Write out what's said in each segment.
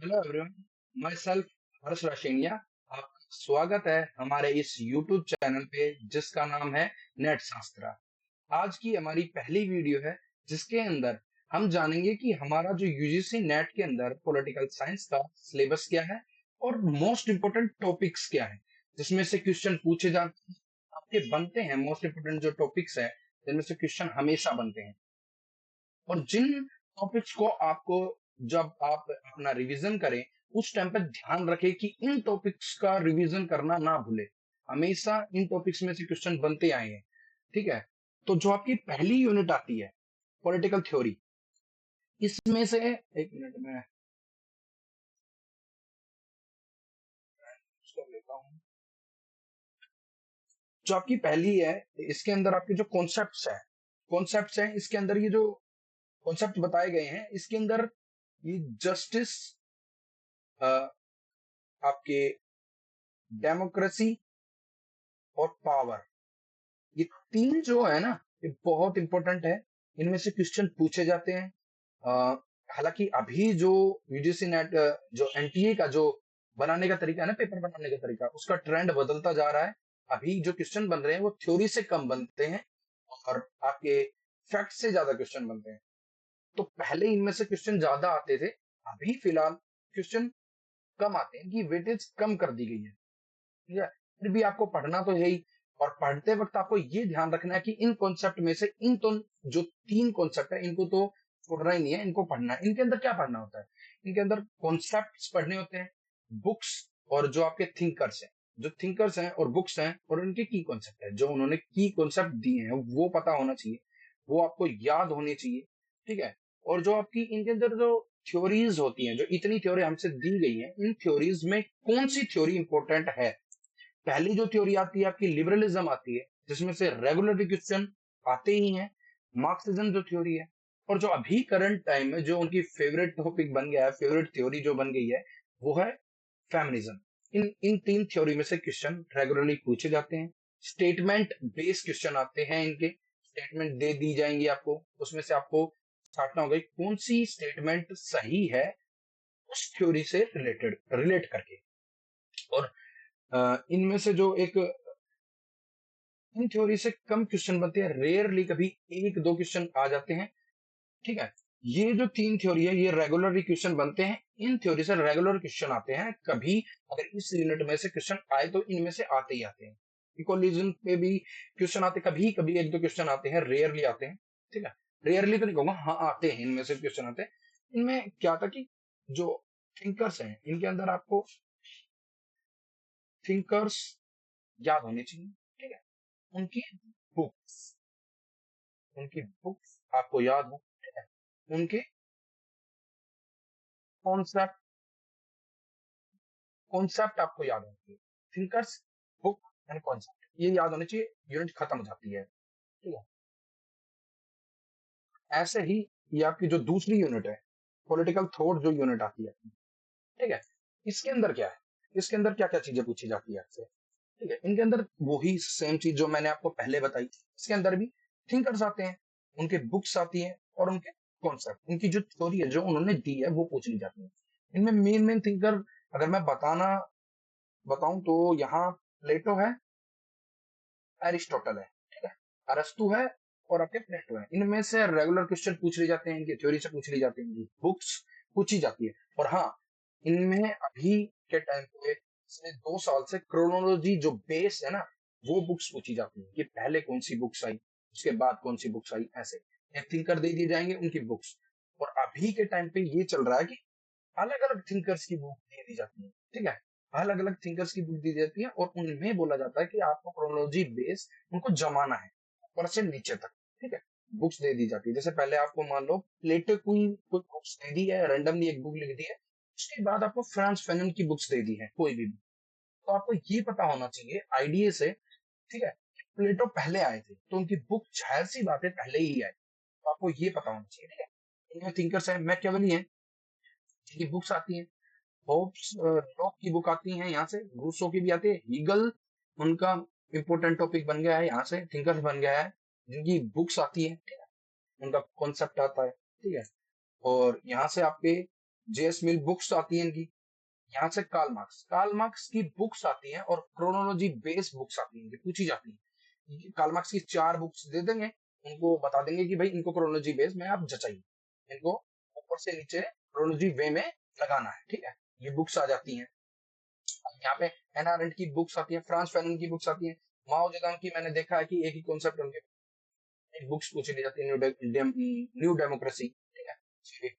Hello everyone, my self हर्ष राशिनिया। आपका स्वागत है हमारे इस YouTube चैनल पे जिसका नाम है नेट शास्त्रा। आज की हमारी पहली वीडियो है जिसके अंदर हम जानेंगे कि हमारा जो यूजीसी नेट के अंदर पॉलिटिकल साइंस का सिलेबस क्या है और मोस्ट इम्पोर्टेंट टॉपिक्स क्या है जिसमें से क्वेश्चन पूछे जाते हैं, आपके बनते हैं। मोस्ट इम्पोर्टेंट जो टॉपिक्स है जिनमें से क्वेश्चन हमेशा बनते हैं और जिन टॉपिक्स को आपको जब आप अपना रिवीजन करें उस टाइम पे ध्यान रखें कि इन टॉपिक्स का रिवीजन करना ना भूले। हमेशा इन टॉपिक्स में से क्वेश्चन बनते आए हैं। ठीक है, तो जो आपकी पहली यूनिट आती है पॉलिटिकल थ्योरी, इसमें से एक मिनट में इसको लेता हूं। जो आपकी पहली है इसके अंदर आपके जो कॉन्सेप्ट्स हैं इसके अंदर ये जो कॉन्सेप्ट बताए गए हैं इसके अंदर ये जस्टिस, आपके डेमोक्रेसी और पावर, ये तीन जो है ना ये बहुत इंपॉर्टेंट है। इनमें से क्वेश्चन पूछे जाते हैं। हालांकि अभी जो यूजीसी नेट जो एनटीए का जो बनाने का तरीका है ना, पेपर बनाने का तरीका, उसका ट्रेंड बदलता जा रहा है। अभी जो क्वेश्चन बन रहे हैं वो थ्योरी से कम बनते हैं और आपके फैक्ट से ज्यादा क्वेश्चन बनते हैं। तो पहले इनमें से क्वेश्चन ज्यादा आते थे, अभी फिलहाल क्वेश्चन कम आते हैं कि वेटेज कम कर दी गई है। ठीक है, फिर भी आपको पढ़ना तो है ही। और पढ़ते वक्त आपको ये ध्यान रखना है कि इन कॉन्सेप्ट में से इन तो जो तीन कॉन्सेप्ट है इनको तो छोड़ना ही नहीं है, इनको पढ़ना है। इनके अंदर क्या पढ़ना होता है? इनके अंदर कॉन्सेप्ट पढ़ने होते हैं, बुक्स, और जो आपके थिंकर्स हैं, जो थिंकर्स हैं और बुक्स हैं और उनके की कॉन्सेप्ट है, जो उन्होंने की कॉन्सेप्ट दिए हैं वो पता होना चाहिए, वो आपको याद होनी चाहिए। ठीक है, और जो आपकी इनके अंदर जो थ्योरीज होती हैं, जो इतनी थ्योरी हमसे दी गई है, इन थ्योरीज में कौन सी थ्योरी इंपॉर्टेंट है? पहली जो थ्योरी आती है आपकी लिबरलिज्म आती है, जिसमें से रेगुलर क्वेश्चन आते ही हैं। मार्क्सिज्म जो थ्योरी है, और जो अभी करंट टाइम में जो उनकी फेवरेट टॉपिक बन गया है, फेवरेट थ्योरी जो बन गई है, वो है फेमिनिज्म। इन इन तीन थ्योरी में से क्वेश्चन रेगुलरली पूछे जाते हैं। स्टेटमेंट बेस्ड क्वेश्चन आते हैं, इनके स्टेटमेंट दे दी जाएंगी आपको, उसमें से आपको छाटना होगा कि कौन सी स्टेटमेंट सही है उस थ्योरी से रिलेट करके। और इनमें से जो एक इन थ्योरी से कम क्वेश्चन बनते हैं, रेयरली कभी एक दो क्वेश्चन आ जाते हैं। ठीक है, ये जो तीन थ्योरी है ये रेगुलर क्वेश्चन बनते हैं, इन थ्योरी से रेगुलर क्वेश्चन आते हैं। कभी अगर इस यूनिट में से क्वेश्चन आए तो इनमें से आते ही आते हैं। इक्वलिज्म पे भी क्वेश्चन आते, कभी कभी एक दो क्वेश्चन आते हैं, रेयरली आते हैं। ठीक है, रेयरली तो नहीं कहूंगा, हाँ आते हैं, इनमें से क्वेश्चन आते हैं। इनमें क्या था कि जो थिंकर्स हैं इनके अंदर आपको थिंकर्स याद होने चाहिए। ठीक है, उनकी बुक्स उनकी बुक्स आपको याद हो। ठीक है, उनके कॉन्सेप्ट कॉन्सेप्ट आपको याद होने चाहिए। थिंकर्स, बुक एंड कॉन्सेप्ट, ये याद होने चाहिए। यूनिट खत्म हो जाती है। ठीक है, ऐसे ही ये आपकी जो दूसरी यूनिट है पॉलिटिकल थॉट जो यूनिट आती है, ठीक है, इसके अंदर क्या है, इसके अंदर क्या क्या चीजें पूछी जाती है आपसे? ठीक है, इनके अंदर वही सेम चीज जो मैंने आपको पहले बताई, इसके अंदर भी थिंकर्स आते हैं, उनके बुक्स आती हैं और उनके कॉन्सेप्ट, उनकी जो थ्योरी है जो उन्होंने दी है वो पूछ ली जाती है। इनमें मेन थिंकर अगर मैं बताऊं तो यहाँ प्लेटो है, एरिस्टोटल है, ठीक है, अरस्तु है और आपके प्लेटो है। इनमें से रेगुलर क्वेश्चन पूछ लिए जाते हैं, इनकी थ्योरी से पूछ ली जाती है, इनकी बुक्स पूछी जाती है। और हाँ, इनमें अभी के टाइम पे पिछले 2 साल से क्रोनोलॉजी जो बेस है ना, वो बुक्स पूछी जाती है कि पहले कौन सी बुक्स आई, उसके बाद कौन सी बुक्स आई, ऐसे एक थिंकर दे दिए जाएंगे उनकी बुक्स। और अभी के टाइम पे ये चल रहा है कि अलग अलग थिंकर्स की बुक दे दी जाती है। ठीक है, अलग अलग थिंकर्स की बुक दी जाती है और उनमें बोला जाता है कि आपको क्रोनोलॉजी बेस उनको जमाना है ऊपर से नीचे तक। ठीक है, बुक्स दे दी जाती है। जैसे पहले आपको मान लो प्लेटो की कोई बुक्स दे दी है, रैंडमली एक बुक लिख दी है, उसके बाद आपको फ्रांस फैनन की बुक्स दे दी है कोई भी, तो आपको ये पता होना चाहिए आईडीए से। ठीक है, प्लेटो पहले आए थे तो उनकी बुक जाहिर सी बात है पहले ही आई, तो आपको ये पता होना चाहिए। ठीक है, इनमें थिंकर्स है, मैकियावेली है, जिनकी बुक्स आती हैं, होप्स लॉक की बुक आती है यहाँ से, रूसो की भी आती है, हीगल उनका इंपोर्टेंट टॉपिक बन गया है, यहाँ से थिंकर्स बन गया है जिनकी बुक्स आती है। ठीक है, उनका कॉन्सेप्ट आता है। ठीक है, और यहाँ से आपके जेएस मिल बुक्स आती है इनकी। यहाँ से कार्ल मार्क्स की बुक्स आती हैं और क्रोनोलॉजी बेस्ड बुक्स आती हैं, पूछी जाती हैं। कार्ल मार्क्स की 4 बुक्स दे देंगे, उनको बता देंगे कि भाई इनको क्रोनोलॉजी बेस्ड में आप जचाइए, इनको ऊपर से नीचे क्रोनोलॉजी वे में लगाना है, ठीक है। ये बुक्स आ जाती हैं। यहाँ पे एना अरेंड की बुक्स आती है, फ्रांस फैनन की बुक्स आती है, माओ जेडोंग की मैंने देखा है कि एक ही कॉन्सेप्ट उनके बुक्स पूछी जाती है, न्यू डेमोक्रेसी, ठीक है।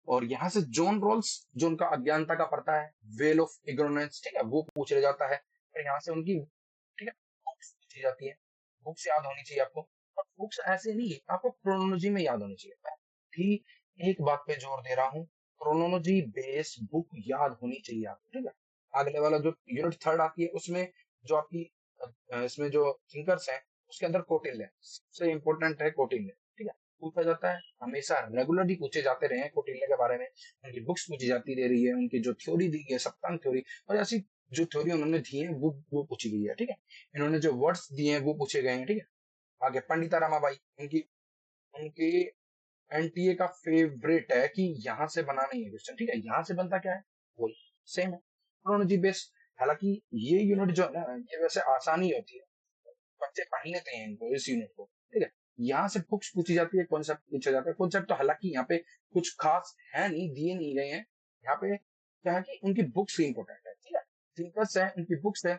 और यहाँ से जॉन रॉल्स जो उनका अज्ञानता का पढ़ता है, वेल ऑफ इग्नोरेंस, ठीक है, वो पूछ ले जाता है। और यहाँ से उनकी, ठीक है, बुक्स पूछी जाती है। बुक्स याद होनी चाहिए आपको, और बुक्स ऐसे नहीं, आपको क्रोनोलॉजी में याद होनी चाहिए। मैं भी एक बात पे जोर दे रहा हूँ, क्रोनोलॉजी बेस्ड बुक याद होनी चाहिए आपको, ठीक है। अगले वाला जो यूनिट 3 आती है उसमें जो आपकी इसमें जो थिंकर्स हैं उसके अंदर कौटिल्य सबसे इंपॉर्टेंट है, कौटिल्य, ठीक है। पूछा जाता है, हमेशा रेगुलरली पूछे जाते रहे हैं कौटिल्य के बारे में, उनकी बुक्स पूछी जाती रह रही है, उनकी जो थ्योरी दी है सप्तांग थ्योरी, और ऐसी जो थ्योरी उन्होंने दी है वो पूछी गई है, ठीक है। इन्होंने जो वर्ड्स दिए हैं वो पूछे गए हैं, ठीक है। आगे पंडिता रमाबाई, उनकी उनकी एनटीए का फेवरेट है कि यहाँ से बना नहीं है क्वेश्चन, ठीक है। यहाँ से बनता क्या है, वही सेम है, क्रोनोलॉजी बेस्ड। हालांकि ये यूनिट जो है ना, ये वैसे आसानी होती है, बच्चे पढ़ लेते हैं इनको, इस यूनिट को, ठीक है। यहाँ से बुक्स पूछी जाती है, कॉन्सेप्ट पूछा जाता है। कॉन्सेप्ट तो हालांकि यहाँ पे कुछ खास है नहीं, दिए नहीं गए हैं। यहाँ पे क्या है कि उनकी बुक्स ही इंपॉर्टेंट है, ठीक है। थिंकर्स है, उनकी बुक्स है,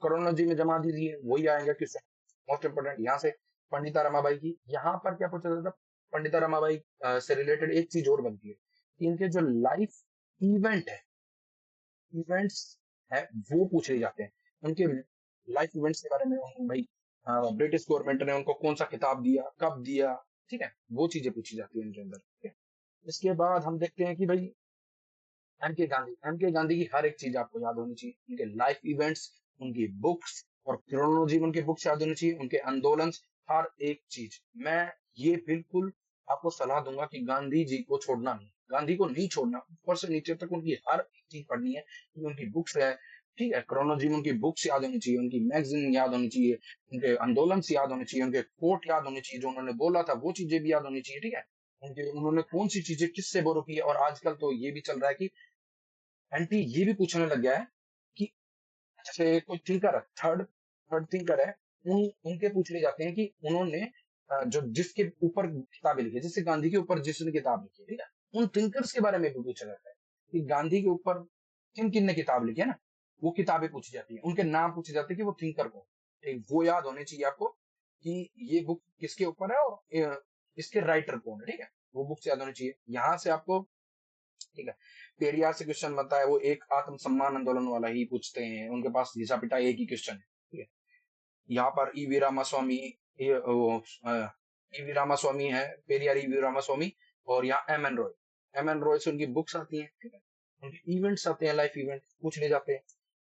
क्रोनोलॉजी में जमा दीजिए, वही आएगा क्वेश्चन मोस्ट इंपोर्टेंट। यहाँ से पंडिता रमाबाई की, यहाँ पर क्या पूछा जाता है, पंडिता रमाबाई से रिलेटेड एक चीज और बनती है कि इनके जो लाइफ इवेंट है, इवेंट्स है वो पूछ ले जाते हैं। उनके लाइफ इवेंट्स के बारे में, भाई ब्रिटिश गवर्नमेंट ने उनको कौन सा खिताब दिया, कब दिया, ठीक है, वो चीजें पूछी जाती है इनके अंदर, ठीक है। इसके बाद हम देखते हैं कि भाई एम के गांधी की हर एक चीज आपको याद होनी चाहिए, उनके लाइफ इवेंट्स, उनकी बुक्स और क्रोनोलॉजी में उनकी बुक्स याद होनी चाहिए, उनके आंदोलन, हर एक चीज। मैं ये बिल्कुल आपको सलाह दूंगा कि गांधी जी को छोड़ना नहीं, गांधी को नहीं छोड़ना, ऊपर से नीचे तक उनकी हर एक चीज पढ़नी है, उनकी बुक्स है, ठीक है। क्रोनोलॉजी में उनकी बुक्स याद होनी चाहिए, उनकी मैगजीन याद होनी चाहिए, उनके आंदोलन याद होने चाहिए, उनके कोट याद होने चाहिए, जो उन्होंने बोला था वो चीजें भी याद होनी चाहिए, ठीक है। उनके उन्होंने कौन सी चीजें किससे बोरो की है। और आजकल तो ये भी चल रहा है कि एंटी ये भी पूछने लग गया है कि जैसे कोई थिंकर है, थर्ड थर्ड थिंकर है, उनके पूछ ले जाते हैं कि उन्होंने जो जिसके ऊपर किताबें लिखी, जैसे गांधी के ऊपर जिसने किताब लिखी, ठीक है, उन थिंकर्स के बारे में भी पूछा जाता है कि गांधी के ऊपर किन किन ने किताब लिखी है ना, वो किताबें पूछी जाती है, उनके नाम पूछे जाते हैं कि वो थिंकर को, ठीक, वो याद होने चाहिए आपको कि ये बुक किसके ऊपर है और इसके राइटर कौन है, ठीक है, वो बुक्स याद होनी चाहिए। यहाँ से आपको, ठीक है, पेरियार से क्वेश्चन बनता है, वो एक आत्म सम्मान आंदोलन वाला ही पूछते हैं, उनके पास घिसा पिटा एक ही क्वेश्चन है, ठीक है। यहाँ पर ईवी रामास्वामी, ईवी रामास्वामी है, पेरियार ईवी रामास्वामी, और यहाँ एम एन रॉय से उनकी बुक्स आती हैं, ठीक है, उनके इवेंट्स आते हैं, लाइफ इवेंट पूछ ले जाते हैं।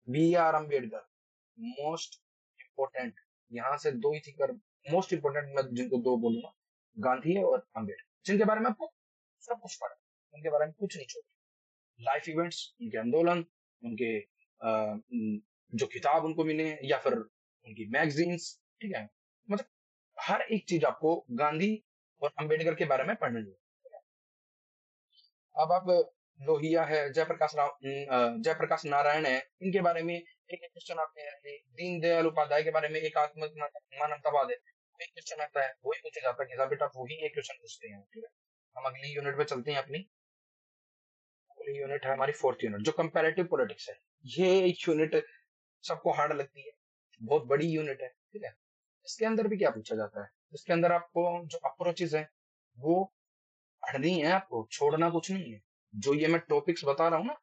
B R Ambedkar, most important, यहाँ से दो ही थी कर, मोस्ट इम्पोर्टेंट मैं जिनको दो बोलूंगा, गांधी है और अम्बेडकर, जिनके बारे में आपको सब कुछ पढ़ा, उनके बारे में कुछ नहीं छोड़ा। लाइफ इवेंट्स, उनके आंदोलन, उनके जो किताब उनको मिले हैं, या फिर उनकी मैगजीन्स, ठीक है, मतलब हर एक चीज आपको गांधी और अंबेडकर के बारे में पढ़ने चाहिए। अब आप लोहिया है, जयप्रकाश नारायण है, इनके बारे में एक क्वेश्चन आते हैं। दीनदयाल उपाध्याय के बारे में एक मानवतावाद है, एक क्वेश्चन आता है, वही पूछा जाता है कि बेटा वही एक क्वेश्चन पूछते हैं, ठीक है। हम अगली यूनिट पे चलते हैं, अपनी अगली यूनिट है हमारी 4th यूनिट, जो कंपैरेटिव पॉलिटिक्स है। ये एक यूनिट सबको हार्ड लगती है, बहुत बड़ी यूनिट है, ठीक है। इसके अंदर भी क्या पूछा जाता है, इसके अंदर आपको जो अप्रोचेस है वो पढ़नी है, आपको छोड़ना कुछ नहीं है। जो ये मैं टॉपिक्स बता रहा हूँ ना,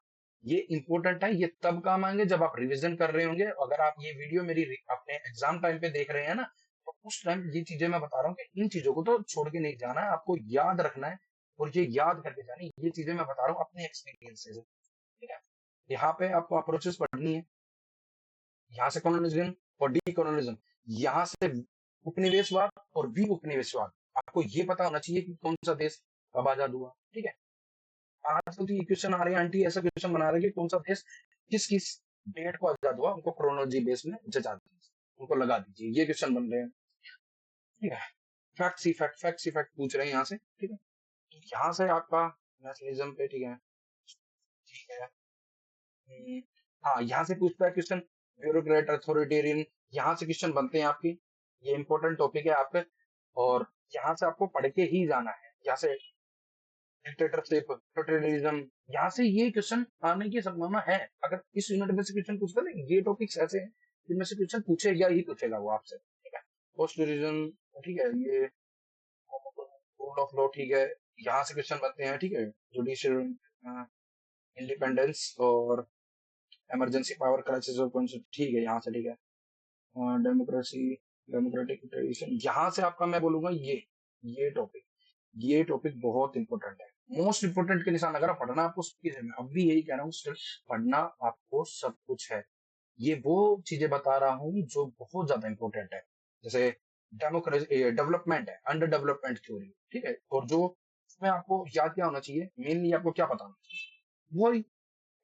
ये इंपॉर्टेंट है, ये तब काम आएंगे जब आप रिवीजन कर रहे होंगे। अगर आप ये वीडियो मेरी अपने एग्जाम टाइम पे देख रहे हैं ना, तो उस टाइम ये चीजें मैं बता रहा हूँ कि इन चीजों को तो छोड़ के नहीं जाना है, आपको याद रखना है, और ये याद करके जानी, ये चीजें मैं बता रहा हूँ अपने एक्सपीरियंस से, ठीक है। यहाँ पे आपको अप्रोचेस पढ़नी है, यहाँ से कॉलोनिज्म और डी कॉलोनिज्म, यहाँ से उपनिवेशवाद और वी उपनिवेशवाद, आपको ये पता होना चाहिए कि कौन सा देश कब आजाद हुआ, ठीक है। आजकल तो ये क्वेश्चन आ रहे हैं, आंटी ऐसा क्वेश्चन बना रहे हैं कि कौन सा देश किस किस डेट को आजाद हुआ, उनको क्रोनोलॉजी बेस में जजा दीजिए, उनको लगा दीजिए, ये क्वेश्चन बन रहे हैं, ठीक है। फैक्ट्स ही फैक्ट पूछ रहे हैं यहाँ से, ठीक है। यहाँ से आपका नेशनलिज्म पे, ठीक है, ठीक है। हम्म, हाँ, यहाँ से पूछता है क्वेश्चन, ब्यूरोक्रेट अथॉरिटेरियन, यहाँ से क्वेश्चन बनते हैं आपके, ये इंपॉर्टेंट टॉपिक है आपके, और यहाँ से आपको पढ़ के ही जाना है। यहाँ से डिक्टेटरशिप, टोटलिटरिज्म, यहाँ से ये क्वेश्चन आने की संभावना है। अगर इस यूनिट में से क्वेश्चन पूछता है ना, ये टॉपिक्स ऐसे हैं जिनमें से क्वेश्चन पूछेगा ही पूछेगा वो आपसे, ठीक है। पोस्टरिज्म, ठीक है, ये रूल ऑफ लॉ, ठीक है, यहाँ से क्वेश्चन बनते हैं, ठीक है। जुडिशियल इंडिपेंडेंस और इमरजेंसी पावर क्राइसिस और कॉन्सेप्ट, ठीक है, यहाँ से, ठीक है। डेमोक्रेसी, डेमोक्रेटिक ट्रेडिशन, यहाँ से आपका मैं बोलूंगा ये टॉपिक, ये टॉपिक बहुत इंपॉर्टेंट है, मोस्ट इंपॉर्टेंट के निशान। अगर पढ़ना आपको सब चीज है, मैं अब भी यही कह रहा हूँ, सिर्फ पढ़ना आपको सब कुछ है। ये वो चीजें बता रहा हूँ जो बहुत ज्यादा इंपॉर्टेंट है। जैसे डेमोक्रेसी, डेवलपमेंट है, अंडर डेवलपमेंट थ्योरी, ठीक है। और जो इसमें आपको याद क्या होना चाहिए, मेनली आपको क्या पता होना चाहिए, वो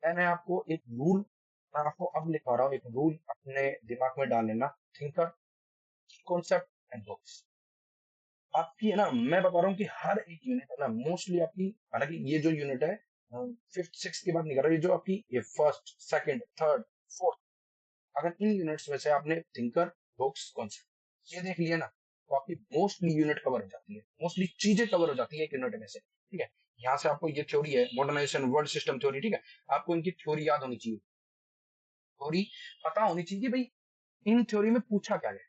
मैंने आपको एक रूल, मैं आपको अब लिखा रहा हूँ, एक रूल अपने दिमाग में डाल लेना। Thinker, concept and books. आपकी है ना, मैं बता रहा हूँ कि हर एक यूनिट है ना, मोस्टली आपकी, हालांकि ये जो यूनिट है फिफ्थ सिक्स की बात नहीं कर रहा, ये जो आपकी ये फर्स्ट सेकंड थर्ड फोर्थ, अगर इन यूनिट्स में से आपने थिंकर, बुक्स, कॉन्सेप्ट ये देख लिया ना, तो आपकी मोस्टली यूनिट कवर हो जाती है, मोस्टली चीजें कवर हो जाती है एक यूनिट में से, ठीक है। यहाँ से आपको ये थ्योरी है, मॉडर्नाइजेशन वर्ल्ड सिस्टम थ्योरी, ठीक है, आपको इनकी थ्योरी याद होनी चाहिए, थ्योरी पता होनी चाहिए कि भाई इन थ्योरी में पूछा क्या है,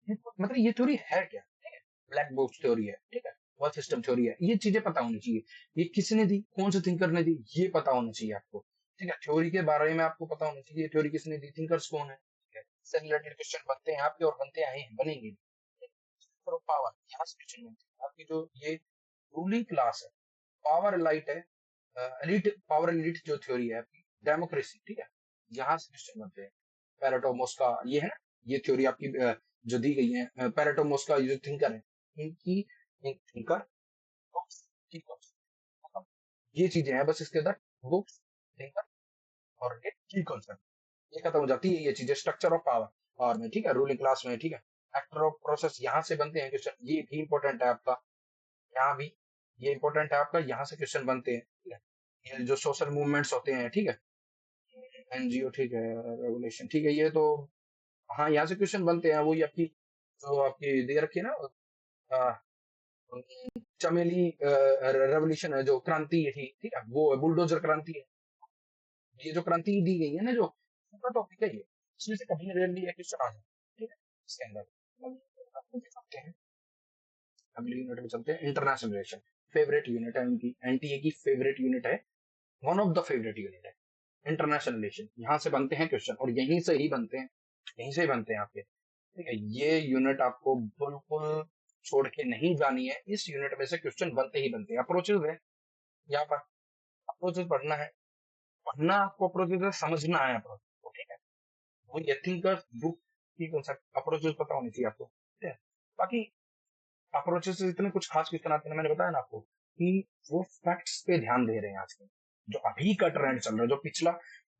मतलब ये थ्योरी है क्या, ठीक है। ब्लैक बॉक्स थ्योरी है, ठीक है, वर्ल्ड सिस्टम थ्योरी है, ये चीजें पता होनी चाहिए। ये किसने दी, कौन से थिंकर ने दी, ये पता होना चाहिए आपको, ठीक है। थ्योरी के बारे में आपको पता होना चाहिए, थ्योरी किसने दी, थिंकर्स कौन है, ठीक है। इससे रिलेटेड क्वेश्चन बनते हैं आपके, और बनते आए हैं, बनेंगे भी। पावर, यहाँ से क्वेश्चन बनते हैं आपकी, जो ये रूलिंग क्लास है, पावर एलाइट है, एलिट, पावर एलिट जो थ्योरी है आपकी, डेमोक्रेसी, ठीक है, यहाँ से क्वेश्चन बनते हैं। पैरेटो मस्का, ये है ना, ये थ्योरी आपकी जो दी गई है, पैरेटो मस्का, ये जो थिंकर है, इनकी थिंकर, ये चीजें हैं बस इसके अंदर, बुक्स, थिंकर और ये की कॉन्सेप्ट, ये खत्म हो जाती है ये चीजें, स्ट्रक्चर ऑफ पावर और में, ठीक है, रूलिंग क्लास में, ठीक है। एक्टर ऑफ प्रोसेस, यहाँ से बनते हैं क्वेश्चन, ये भी इंपॉर्टेंट है आपका, यहाँ भी ये इंपॉर्टेंट है आपका, यहाँ से क्वेश्चन बनते हैं, ठीक है। ये जो सोशल मूवमेंट्स होते हैं, ठीक है, एनजीओ, ठीक है, रेगुलेशन, ठीक है, ये तो हाँ, यहाँ से क्वेश्चन बनते हैं, वही आपकी जो आपकी दे रखी है ना, अ, चमेली रेवोल्यूशन है, जो क्रांति है, ठीक है, वो बुलडोजर क्रांति है, ये जो क्रांति दी गई है ना, जो पूरा टॉपिक है ये, इसमें से कभी रेयरली एक क्वेश्चन आ जाए, ठीक है, इसके अंदर आपको दिखाते हैं। अगली यूनिट में चलते हैं, इंटरनेशनल रिलेशन, फेवरेट यूनिट है उनकी, एनटीए की फेवरेट यूनिट है, one of the favourite unit है इंटरनेशनल रिलेशन। यहाँ से बनते हैं क्वेश्चन, और यहीं से ही बनते हैं, यहीं से ही बनते हैं आपके, ठीक है। ये यूनिट आपको बिल्कुल छोड़ के नहीं जानी है, इस यूनिट में से क्वेश्चन बनते ही बनते हैं। अप्रोचेज है यहाँ पर, अप्रोचेज पढ़ना है, पढ़ना आपको अप्रोचेज समझना है अप्रोच को, ठीक है। वो ये थिंकर्स बुक की कॉन्सेप्ट अप्रोचेज पता होनी चाहिए आपको, ठीक है। बाकी अप्रोचेज से इतने कुछ खास क्वेश्चन आते हैं, मैंने बताया ना आपको कि वो फैक्ट्स पे ध्यान दे रहे हैं आजकल, जो अभी का ट्रेंड चल रहा है, जो पिछला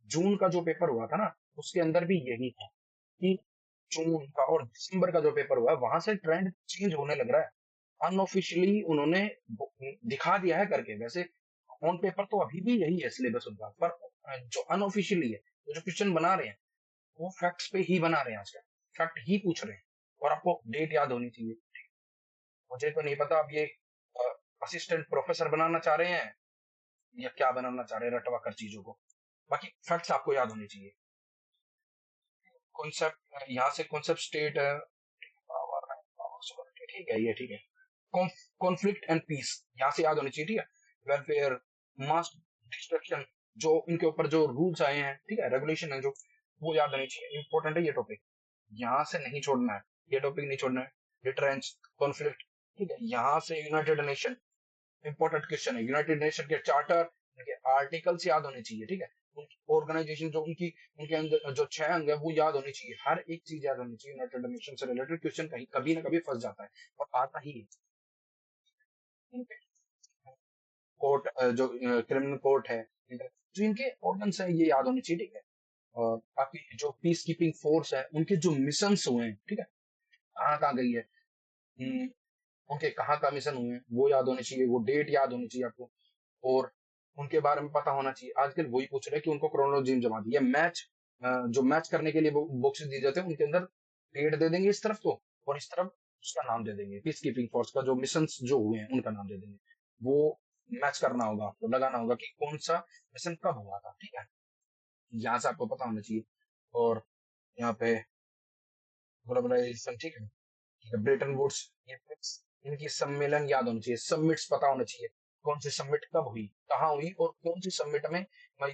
जून का जो पेपर हुआ था ना, उसके अंदर भी यही था कि जून का और दिसंबर का जो पेपर हुआ है, वहां से ट्रेंड चेंज होने लग रहा है। अनऑफिशियली उन्होंने दिखा दिया है करके, वैसे ऑन पेपर तो अभी भी यही है सिलेबस उनका, पर जो अनऑफिशियली है, जो क्वेश्चन बना रहे हैं, वो फैक्ट्स पे ही बना रहे हैं आजकल, फैक्ट ही पूछ रहे हैं। और आपको डेट याद होनी चाहिए, मुझे तो नहीं पता आप ये असिस्टेंट प्रोफेसर बनाना चाह रहे हैं या क्या बनाना चाह रहे हैं, रटवा कर चीजों को, बाकी फैक्ट्स आपको याद होनी चाहिए। कॉन्सेप्ट, यहाँ से कॉन्सेप्ट स्टेट है, ठीक है, ये ठीक है। कॉन्फ्लिक्ट एंड पीस, यहाँ से याद होनी चाहिए, ठीक है। वेलफेयर, मास डिस्ट्रक्शन, जो इनके ऊपर जो रूल्स आए हैं, ठीक है, रेगुलेशन है जो, वो याद होनी चाहिए, इंपॉर्टेंट है ये टॉपिक, यहाँ से नहीं छोड़ना है, ये टॉपिक नहीं छोड़ना है। डिटरेंस, कॉन्फ्लिक्ट, ठीक है, यहाँ से यूनाइटेड नेशन, इंपॉर्टेंट क्वेश्चन है, यूनाइटेड नेशन के चार्टर, उनके आर्टिकल्स याद होने चाहिए, ठीक है। ऑर्गेनाइजेशन जो उनकी, उनके अंदर जो 6 अंग है वो याद होनी चाहिए, हर एक चीज याद होनी चाहिए। यूनाइटेड नेशन से रिलेटेड क्वेश्चन कहीं कभी ना कभी फंस जाता है, और आता ही है। कोर्ट, जो क्रिमिनल कोर्ट है, जो इनके ऑर्गन्स है, ये याद होने चाहिए, ठीक है। और बाकी जो पीस कीपिंग फोर्स है, उनके जो मिशन हुए हैं, ठीक है, कहाँ कहाँ गई है, उनके कहाँ का मिशन हुए हैं वो याद होने चाहिए, वो डेट याद होनी चाहिए आपको। और उनके बारे में पता होना चाहिए। आजकल वही पूछ रहे हैं कि उनको क्रोनोलॉजी में जमा दिया मैच, जो मैच करने के लिए बुक्स दी जाते हैं उनके अंदर डेट दे देंगे इस तरफ तो, और इस तरफ उसका नाम दे देंगे, पीस कीपिंग फोर्स का जो मिशन जो हुए हैं उनका नाम दे देंगे। वो मैच करना होगा, आपको लगाना होगा कि कौन सा मिशन कब हुआ था, ठीक है, यहाँ से आपको पता होना चाहिए। और यहाँ पे ग्लोबलाइजेशन, ठीक है, ब्रेटन वुड्स, ये फिक्स, इनकी सम्मेलन याद होना चाहिए, सबमिट्स पता होना चाहिए, कौन सी सबमिट कब हुई, कहाँ हुई, और कौन सी सबमिट में भाई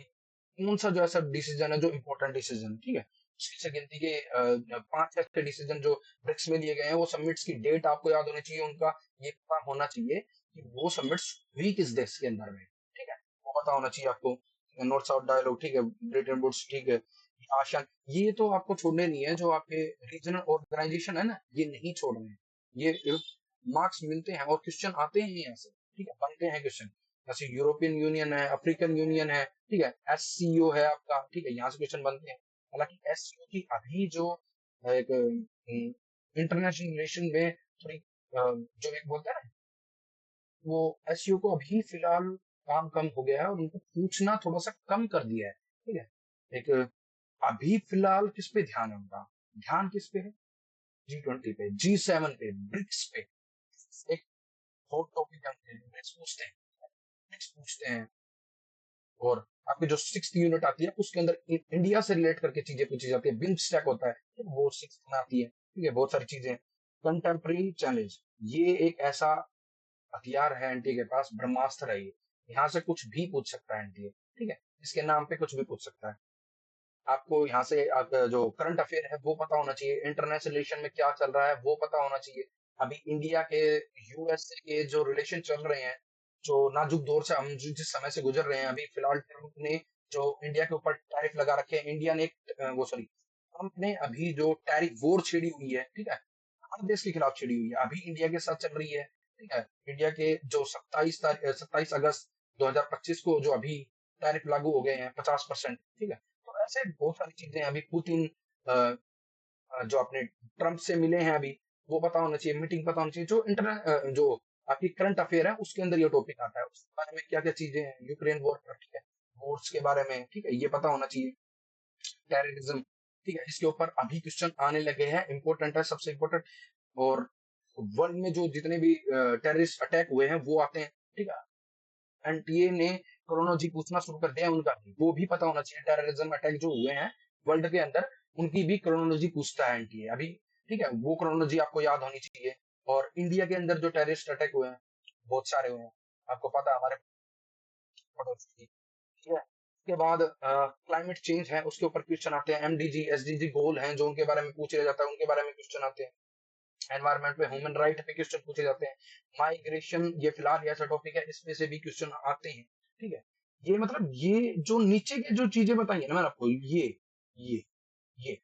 कौन सा जो ऐसा डिसीजन है जो इम्पोर्टेंट डिसीजन, ठीक है, उसकी से गिनती के 5 ऐसे डिसीजन जो ब्रिक्स में लिए गए हैं, वो सबमिट्स की डेट आपको याद होनी चाहिए, उनका ये पता होना चाहिए कि वो सबमिट्स हुई किस देश के अंदर में, ठीक है, वो पता होना चाहिए आपको। नॉर्थ साउथ डायलॉग, ठीक है, ब्रिटेन वुड्स, ठीक है, आशा, ये तो आपको छोड़ने नहीं है, जो आपके रीजनल ऑर्गेनाइजेशन है ना, ये नहीं छोड़ने हैं, ये मार्क्स मिलते हैं और क्वेश्चन आते हैं यहाँ से, ठीक है, बनते हैं क्वेश्चन, जैसे यूरोपियन यूनियन है, अफ्रीकन यूनियन है, ठीक है, एससीओ है आपका, ठीक है, यहाँ से क्वेश्चन बनते हैं। हालांकि एससीओ की अभी जो एक इंटरनेशनल रिलेशन में थोड़ी जो एक बोलते हैं ना, वो एसईओ को अभी फिलहाल काम कम हो गया है और उनको पूछना थोड़ा सा कम कर दिया है, ठीक है। एक अभी फिलहाल किस पे ध्यान है उनका, ध्यान किस पे है, G20 पे, G7 पे, ब्रिक्स पे, एक हॉट टॉपिक है, ब्रिक्स पूछते हैं, ब्रिक्स पूछते हैं। और आपकी जो 6th यूनिट आती है उसके अंदर इंडिया से रिलेट करके चीजें पूछी जाती है, बिम्स्टेक होता है, ठीक है, वो 6th में आती है, ठीक है, बहुत सारी चीजें। कंटेम्प्रेरी चैलेंज, ये एक ऐसा हथियार है एनटीए के पास, ब्रह्मास्त्र है ये, यहाँ से कुछ भी पूछ सकता है एनटीए, ठीक है, इसके नाम पे कुछ भी पूछ सकता है। आपको यहाँ से आप जो करंट अफेयर है वो पता होना चाहिए, इंटरनेशनल रिलेशन में क्या चल रहा है वो पता होना चाहिए। अभी इंडिया के यूएसए के जो रिलेशन चल रहे हैं, जो नाजुक दौर से हम जिस समय से गुजर रहे हैं, अभी फिलहाल ट्रम्प ने जो इंडिया के ऊपर टैरिफ लगा रखे हैं, इंडिया ने वो सॉरी ट्रम्प ने अभी जो टैरिफ वॉर छेड़ी हुई है, ठीक है, हर देश के खिलाफ छिड़ी हुई है, अभी इंडिया के साथ चल रही है, ठीक है। इंडिया के जो 27 अगस्त 2025 को जो अभी टैरिफ लागू हो गए हैं 50%, ठीक है, तो ऐसे बहुत सारी चीजें अभी पुतिन जो अपने ट्रम्प से मिले हैं अभी, वो पता होना चाहिए, मीटिंग पता होनी चाहिए, जो इंटरनेट जो आपकी करंट अफेयर है उसके अंदर ये टॉपिक आता है, उसके बारे में क्या क्या चीजें हैं, यूक्रेन वॉर, ठीक है, वॉर्स के बारे में, ठीक है, ये पता होना चाहिए, टेररिज्म, ठीक है, इसके ऊपर अभी क्वेश्चन आने लगे हैं, इंपॉर्टेंट है, सबसे इंपॉर्टेंट। और वर्ल्ड में जो जितने भी टेररिस्ट अटैक हुए हैं वो आते हैं, ठीक है, एनटीए ने क्रोनोलॉजी पूछना शुरू कर दिया है उनका भी, वो भी पता होना चाहिए, टेररिज्म अटैक जो हुए हैं वर्ल्ड के अंदर उनकी भी क्रोनोलॉजी पूछता है एनटीए अभी, ठीक है, वो क्रोनोलॉजी आपको याद होनी चाहिए। और इंडिया के अंदर जो टेररिस्ट अटैक हुए हैं बहुत सारे हुए हैं, आपको पता है, हमारे पड़ोसी, ठीक है। उसके बाद क्लाइमेट चेंज है, उसके ऊपर क्वेश्चन आते हैं, एमडीजी एसडीजी गोल हैं जो उनके बारे में पूछा जाता है, उनके बारे में क्वेश्चन आते हैं। एनवायरमेंट पे, ह्यूमन राइट पे क्वेश्चन पूछे जाते हैं। माइग्रेशन, ये फिलहाल ऐसा टॉपिक है, इसमें से भी क्वेश्चन आते हैं, ठीक है। ये मतलब ये जो नीचे की जो चीजें बताई है ना मैंने आपको, ये ये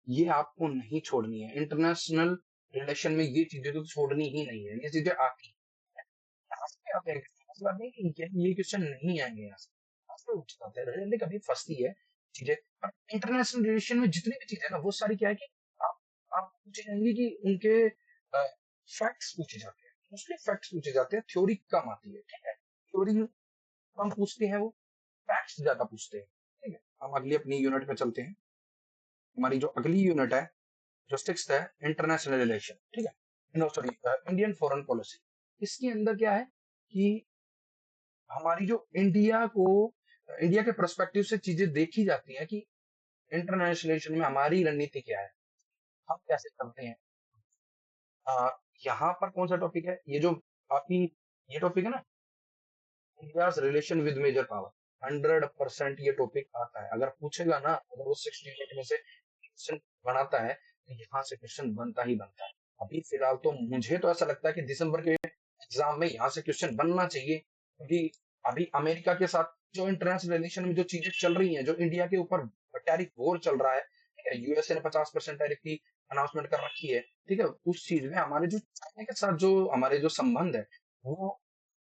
ये आपको नहीं छोड़नी है, इंटरनेशनल रिलेशन में ये चीजें तो छोड़नी ही नहीं है, ये चीजें आती हैं। यहाँ से आते हैं, मतलब नहीं कि ये क्वेश्चन नहीं आएंगे यहाँ से, यहाँ से उठ जाते हैं, रियली कभी फंसती है चीजें। पर इंटरनेशनल रिलेशन में जितनी भी चीजें है ना, वो सारी क्या है कि आप पूछे जाएंगे कि उनके फैक्ट्स पूछे जाते हैं, मोस्टली फैक्ट्स पूछे जाते हैं, थ्योरी कम आती है, ठीक है, थ्योरी कम पूछते हैं वो, फैक्ट्स ज्यादा पूछते हैं, ठीक है। हम अगली अपनी यूनिट पे चलते हैं, हमारी जो अगली यूनिट है जो 6th है, इंटरनेशनल रिलेशन, ठीक है, no sorry, Indian foreign policy. इसके अंदर क्या है कि हमारी जो इंडिया के पर्सपेक्टिव से चीजें देखी जाती है कि इंटरनेशनल रिलेशन में हमारी रणनीति क्या है, हम कैसे करते हैं। आ, यहाँ पर कौन सा टॉपिक है, ये जो आपकी ये टॉपिक है ना, India relation with major power, 100% ये टॉपिक आता है, अगर पूछेगा ना, अगर वो 68 में से क्वेश्चन बनाता है तो यहाँ से क्वेश्चन बनता ही बनता है। अभी फिलहाल तो मुझे तो ऐसा लगता है कि दिसंबर के एग्जाम में यहाँ से क्वेश्चन बनना चाहिए, क्योंकि अभी अमेरिका के साथ जो इंटरनेशनल रिलेशन में जो चीजें चल रही हैं, जो इंडिया के ऊपर टैरिफ वॉर चल रहा है, ठीक है, यूएसए ने 50% टैरिफ की अनाउंसमेंट कर रखी है, ठीक है, उस चीज में हमारे जो चाइना के साथ जो हमारे जो संबंध है वो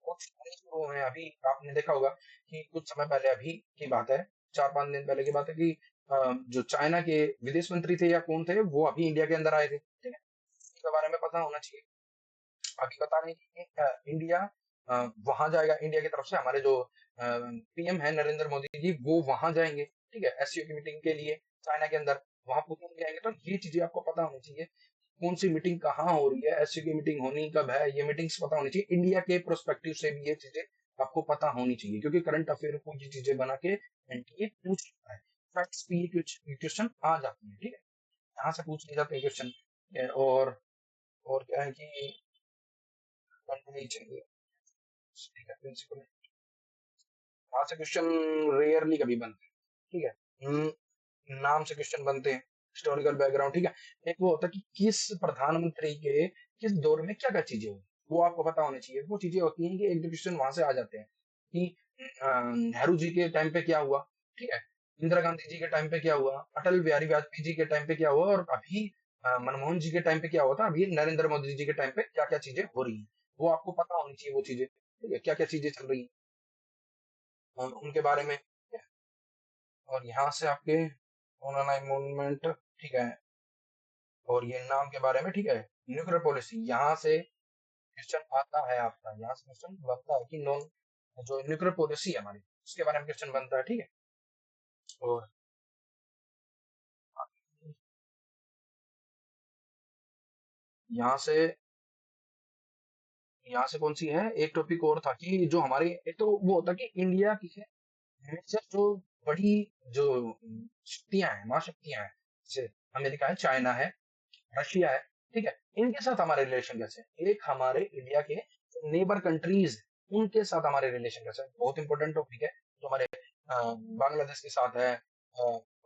कुछ शुरू हुए हैं। अभी आपने देखा होगा कि कुछ समय पहले, अभी की बात है, 4-5 दिन पहले की बात है कि जो चाइना के विदेश मंत्री थे या कौन थे, वो अभी इंडिया के अंदर आए थे, ठीक है, इसके बारे में पता होना चाहिए। अभी बता रहे हैं कि इंडिया वहां जाएगा, इंडिया की तरफ से हमारे जो पीएम है नरेंद्र मोदी जी, वो वहां जाएंगे, ठीक है, एससीओ की मीटिंग के लिए चाइना के अंदर, वहां पूछने आएंगे। तो ये चीजें आपको पता होनी चाहिए, कौन सी मीटिंग कहाँ हो रही है, एससीओ की मीटिंग होनी कब है, ये मीटिंग्स पता होनी चाहिए। इंडिया के प्रोस्पेक्टिव से भी ये चीजें आपको पता होनी चाहिए, क्योंकि करंट अफेयर को ये चीजें बना के एनटीए पूछ सकता है। फैक्ट्स पे ये क्वेश्चन आ जाते हैं, ठीक है, यहाँ से पूछ लिए जाते हैं क्वेश्चन। और क्या है कि प्रिंसिपल, यहाँ से क्वेश्चन रेयरली कभी बनते हैं, ठीक है। नाम से क्वेश्चन बनते हैं, हिस्टोरिकल बैकग्राउंड, ठीक है। एक वो होता है कि किस प्रधानमंत्री के किस दौर में क्या क्या चीजें हुई, वो आपको पता होनी चाहिए। वो चीजें होती हैं कि एक दो क्वेश्चन वहां से आ जाते हैं कि नेहरू जी के टाइम पे क्या हुआ, ठीक है, इंदिरा गांधी जी के टाइम पे क्या हुआ, अटल बिहारी वाजपेयी जी के टाइम पे क्या हुआ, और अभी मनमोहन जी के टाइम पे क्या हुआ था, अभी नरेंद्र मोदी जी के टाइम पे क्या क्या चीजें हो रही हैं, वो आपको पता होनी चाहिए वो चीजें, ठीक है, क्या क्या चीजें चल रही हैं उनके बारे में। और यहाँ से आपके ऑनलाइन मूवमेंट, ठीक है, और ये नाम के बारे में, ठीक है, न्यूक्लियर पॉलिसी, यहाँ से क्वेश्चन आता है आपका, यहाँ से क्वेश्चन बनता है कि नॉन जो न्यूक्लियर पॉलिसी है हमारी, उसके बारे में क्वेश्चन बनता है, ठीक है। और यहाँ से यहाँ से कौन सी है, एक टॉपिक और था कि जो हमारी, एक तो वो होता कि इंडिया की मेजर जो बड़ी जो शक्तियां हैं, महाशक्तियां हैं, जैसे अमेरिका है, चाइना है, रशिया है, ठीक है, इनके साथ हमारे रिलेशन कैसे हैं? एक हमारे इंडिया के नेबर कंट्रीज, उनके साथ हमारे रिलेशन कैसे हैं? बहुत इंपॉर्टेंट टॉपिक है, जो हमारे बांग्लादेश के साथ है,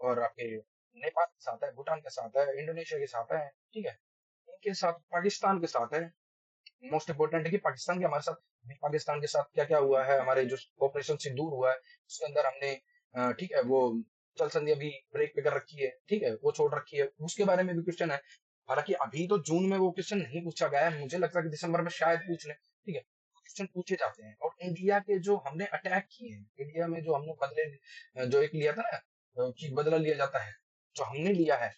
और आपके नेपाल के साथ है, भूटान के साथ है, इंडोनेशिया के साथ है, ठीक है, इनके साथ, पाकिस्तान के साथ है। मोस्ट इंपोर्टेंट है कि पाकिस्तान के हमारे साथ, पाकिस्तान के साथ क्या क्या हुआ है, हमारे जो ऑपरेशन सिंदूर हुआ है, उसके अंदर हमने ठीक है, वो चल संधि अभी ब्रेक पे कर रखी है, ठीक है, वो छोड़ रखी है, उसके बारे में भी क्वेश्चन है। हालांकि अभी तो जून में वो क्वेश्चन नहीं पूछा गया है, मुझे लगता है कि दिसंबर में शायद पूछ ले, ठीक है, क्वेश्चन पूछे जाते हैं। और इंडिया के जो हमने अटैक किए हैं, इंडिया में जो हमने बदले, जो एक लिया था ना, कि बदला लिया जाता है, जो हमने लिया है,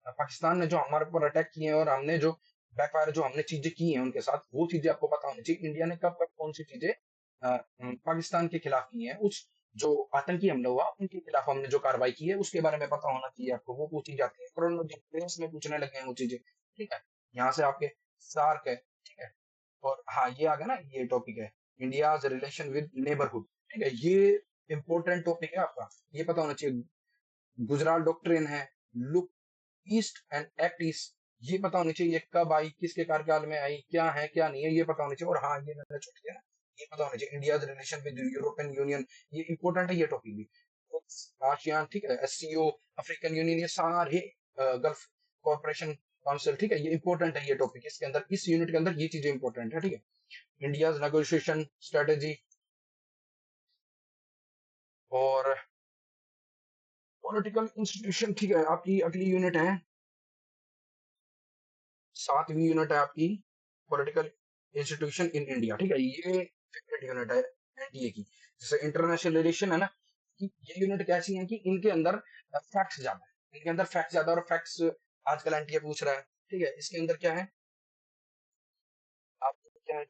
पाकिस्तान ने जो हमारे ऊपर अटैक किए हैं, और हमने जो बैकफायर जो हमने चीजें की हैं उनके साथ, वो चीजें आपको पता होनी चाहिए, इंडिया ने कब कब कौन सी चीजें पाकिस्तान के खिलाफ की है, उस जो आतंकी हमला हुआ उनके खिलाफ हमने जो कार्रवाई की है, उसके बारे में पता होना चाहिए आपको, वो पूछी जाती है, क्रोनोलॉजी बेस में पूछने लगे हैं वो चीजें, ठीक है। यहाँ से आपके सार्क है, ठीक है, और हाँ ये आ गया ना, ये टॉपिक है इंडिया रिलेशन विद नेबरहुड, ठीक है, ये इंपॉर्टेंट टॉपिक है आपका, ये पता होना चाहिए। गुजरात डॉक्ट्रिन है, look east and act east, ये पता होनी चाहिए, ये कब आई, किसके कार्यकाल में आई, क्या है क्या नहीं है, ये पता होनी चाहिए। और हाँ ये मैंने छूट गया, ये पता होना चाहिए, India relation with European union, ये इंपॉर्टेंट है ये टॉपिक भी। आसियान, ठीक है, एससीओ, अफ्रीकन यूनियन, ये सारे गल्फ कॉर्पोरेशन काउंसिल, ठीक है, ये इंपॉर्टेंट है ये टॉपिक, इसके अंदर, इस यूनिट के अंदर ये चीजें इंपॉर्टेंट है, ठीक है। इंडिया नेगोशिएशन स्ट्रेटेजी, और पॉलिटिकल इंस्टीट्यूशन, ठीक है, आपकी अगली यूनिट है, 7वीं यूनिट है आपकी, पॉलिटिकल इंस्टीट्यूशन इन इंडिया, ठीक है, ये फेवरेट यूनिट है एनटीए की। जैसे इंटरनेशनल रिलेशन है ना, कि ये यूनिट कैसी है कि इनके अंदर फैक्ट्स ज्यादा है, इनके अंदर फैक्ट्स ज्यादा, और फैक्ट्स आजकल एनटीए पूछ रहा है, ठीक है। इसके अंदर क्या है, आपको क्या है,